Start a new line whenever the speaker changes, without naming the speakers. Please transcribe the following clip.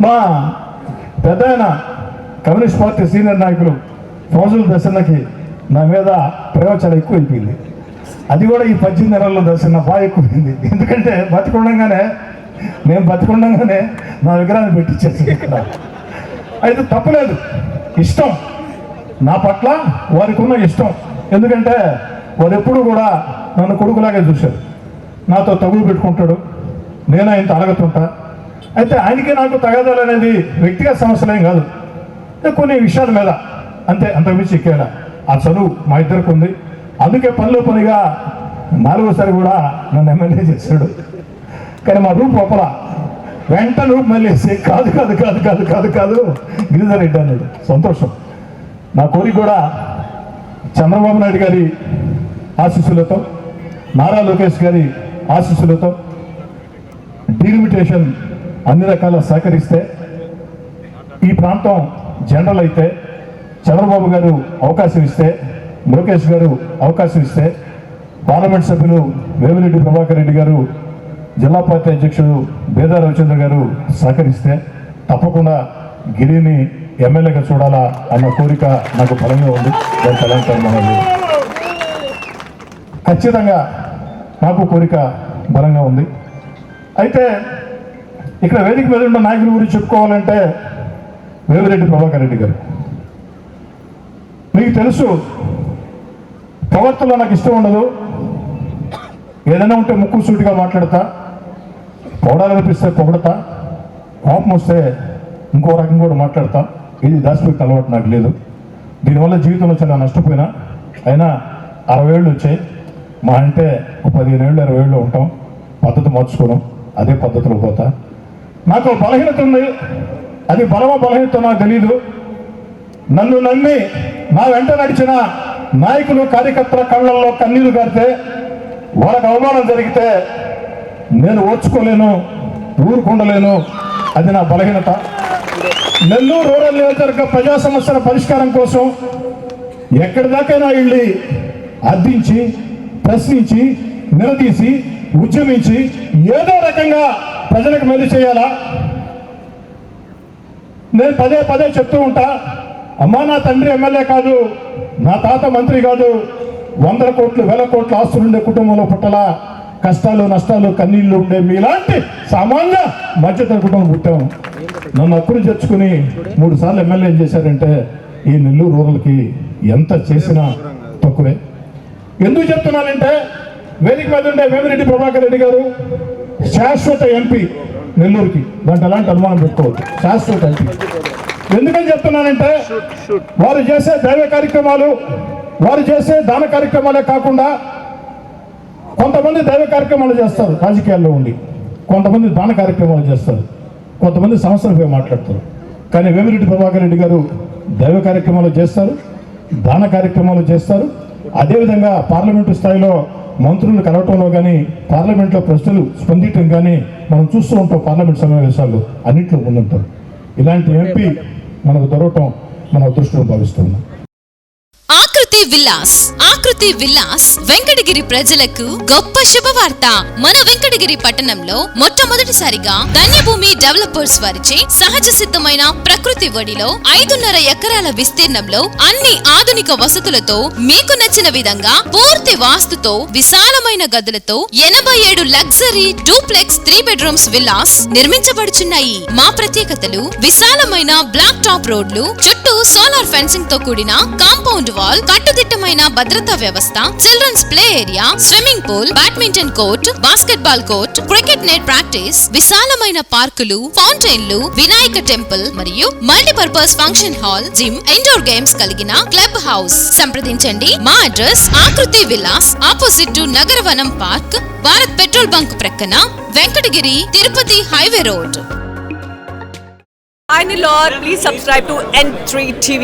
మా పెద్ద ఆయన కమ్యూనిస్ట్ పార్టీ సీనియర్ నాయకులు రోజుల దర్శనకి నా మీద ప్రేమ చాలా ఎక్కువైపోయింది. అది కూడా ఈ 18 నెలల్లో దర్శన బాగా ఎక్కువైంది. ఎందుకంటే నేను బతికుండగానే నా విగ్రహాన్ని పెట్టించేసి ఇక్కడ. అయితే తప్పలేదు, ఇష్టం నా పట్ల వారికి ఉన్న ఇష్టం. ఎందుకంటే వారు ఎప్పుడు కూడా నన్ను కొడుకులాగే చూశారు. నాతో తగులు పెట్టుకుంటాడు, నేను ఆయనతో అలగతుంటా. అయితే ఆయనకి నాకు తగాదాలు అనేది వ్యక్తిగత సమస్యలేం కాదు, కొన్ని విషయాల మీద అంతే. అంతకుమించి ఎక్కేలా ఆ చదువు మా ఇద్దరికి ఉంది. అందుకే పనిగా 4వసారి కూడా నన్ను ఎమ్మెల్యే చేశాడు. కానీ మా రూపు ఒప్పల వెంట రూపు మళ్ళీ కాదు కాదు కాదు కాదు కాదు కాదు గిరిధర్ రెడ్డి అన్నాడు. సంతోషం. నా కోరిక కూడా చంద్రబాబు నాయుడు గారి ఆశీస్సులతో, నారా లోకేష్ గారి ఆశీస్సులతో డీలిమిటేషన్ అన్ని రకాల సహకరిస్తే, ఈ ప్రాంతం జనరల్ అయితే, చంద్రబాబు గారు అవకాశం ఇస్తే, లోకేష్ గారు అవకాశం ఇస్తే, పార్లమెంట్ సభ్యులు వేమిరెడ్డి ప్రభాకర్ రెడ్డి గారు, జిల్లా పార్టీ అధ్యక్షుడు బేదా రవిచంద్ర గారు సహకరిస్తే తప్పకుండా గిరిని ఎమ్మెల్యేగా చూడాలా అన్న కోరిక నాకు బలంగా ఉంది. దాని తెలంగాణ ఖచ్చితంగా నాకు కోరిక బలంగా ఉంది. అయితే ఇక్కడ వేదిక మీద ఉన్న నాయకుల గురించి చెప్పుకోవాలంటే వేమిరెడ్డి ప్రభాకర్ రెడ్డి గారు, మీకు తెలుసు ప్రవర్తనలో నాకు ఇష్టం ఉండదు. ఏదైనా ఉంటే ముక్కు సూటిగా మాట్లాడతా, పొగడాలనిపిస్తే పొగడతా, కోపం వస్తే ఇంకో రకంగా కూడా మాట్లాడతా. ఇది దాచిపెట్టి అలవాటు నాకు లేదు. దీనివల్ల జీవితంలో చాలా నష్టపోయినా. అయినా 60 ఏళ్ళు వచ్చాయి, మా అంటే 15 ఏళ్ళు 20 ఏళ్ళు ఉంటాం. పద్ధతి మార్చుకోవడం, అదే పద్ధతిలో పోతా. నాకు బలహీనత ఉంది, అది బలమో బలహీనత నాకు తెలీదు. నన్ను నమ్మి నా వెంట నడిచిన నాయకులు కార్యకర్తల కళ్ళల్లో కన్నీరు గారితే, వాళ్ళకు అవమానం జరిగితే నేను ఓర్చుకోలేను, ఊరుకుండలేను. అది నా బలహీనత. నెల్లూరు రూరల్ నియోజకవర్గ ప్రజా సమస్యల పరిష్కారం కోసం ఎక్కడి దాకైనా వెళ్ళి అర్థించి, ప్రశ్నించి, నిలదీసి, ఉద్యమించి ఏదో రకంగా ప్రజలకు మేలు చేయాలా. నేను పదే చెప్తూ ఉంటా, అమ్మా నా తండ్రి ఎమ్మెల్యే కాదు, నా తాత మంత్రి కాదు, 100 కోట్లు 1000 కోట్ల ఆస్తులుండే కుటుంబంలో పుట్టలా, కష్టాలు నష్టాలు కన్నీళ్లు ఉండే మీలాంటి సామాన్య మధ్యతర కుటుంబం పుట్టాము. నన్ను అప్పుడు చేర్చుకుని 3 సార్లు ఎమ్మెల్యే చేశారంటే ఈ నెల్లూరు రూరల్కి ఎంత చేసినా తక్కువే. ఎందుకు చెప్తున్నానంటే వేదిక మీద ఉండే వేమిరెడ్డి ప్రభాకర్ రెడ్డి గారు శాశ్వత ఎంపీ నెల్లూరుకి, దాంట్లో ఎలాంటి అనుమానం పెట్టుకోవద్దు. శాశ్వత ఎంపీ. ఎందుకని చెప్తున్నానంటే వారు చేసే దైవ కార్యక్రమాలు, వారు చేసే దాన కార్యక్రమాలే కాకుండా కొంతమంది దైవ కార్యక్రమాలు చేస్తారు రాజకీయాల్లో ఉండి, కొంతమంది దాన కార్యక్రమాలు చేస్తారు, కొంతమంది సంస్థలపై మాట్లాడతారు. కానీ వేమిరెడ్డి ప్రభాకర్ రెడ్డి గారు దైవ కార్యక్రమాలు చేస్తారు, దాన కార్యక్రమాలు చేస్తారు. అదేవిధంగా పార్లమెంటు స్థాయిలో మంత్రులు కలవటంలో కానీ, పార్లమెంట్లో ప్రశ్నలు స్పందించడం కానీ మనం చూస్తూ ఉంటాం. పార్లమెంట్ సమావేశాల్లో అన్నింటిలో ముందుంటారు. ఇలాంటి ఎంపీ మనకు దొరకటం మన అదృష్టం భావిస్తున్నాం.
ఆకృతి విలాస్ వెంకటగిరి ప్రజలకు గొప్ప శుభవార్త. మన వెంకటగిరి పట్టణంలో మొట్టమొదటిసారిగా ధన్యభూమి డెవలపర్స్ వారిచే సహజ సిద్ధమైన ప్రకృతి ఒడిలో 5.5 ఎకరాల విస్తీర్ణంలో అన్ని ఆధునిక వసతులతో మీకు నచ్చిన విధంగా పూర్తి వాస్తుతో విశాలమైన గదులతో 87 లగ్జరీ డూప్లెక్స్ 3 బెడ్రూమ్స్ విల్లాస్ నిర్మించబడుచున్నాయి. మా ప్రత్యేకతలు విశాలమైన బ్లాక్ టాప్ రోడ్లు, చుట్టూ సోలార్ ఫెన్సింగ్ తో కూడిన కాంపౌండ్ వాల్, కట్టుదిట్టమైన భద్రతా వ్యవస్థ, children's play area, swimming pool, badminton court, basketball court, cricket net practice, విశాలమైన పార్కులు, ఫౌంటైన్లు, వినాయక టెంపుల్ మరియు multipurpose function hall, gym, indoor games కలిగిన క్లబ్ హౌస్. సంప్రదించండి. మా address Akriti Vilas, opposite to Nagaravanam park, Bharat petrol bunk ప్రక్కన, Venkatagiri, Tirupati highway road.
Please subscribe to N3 TV.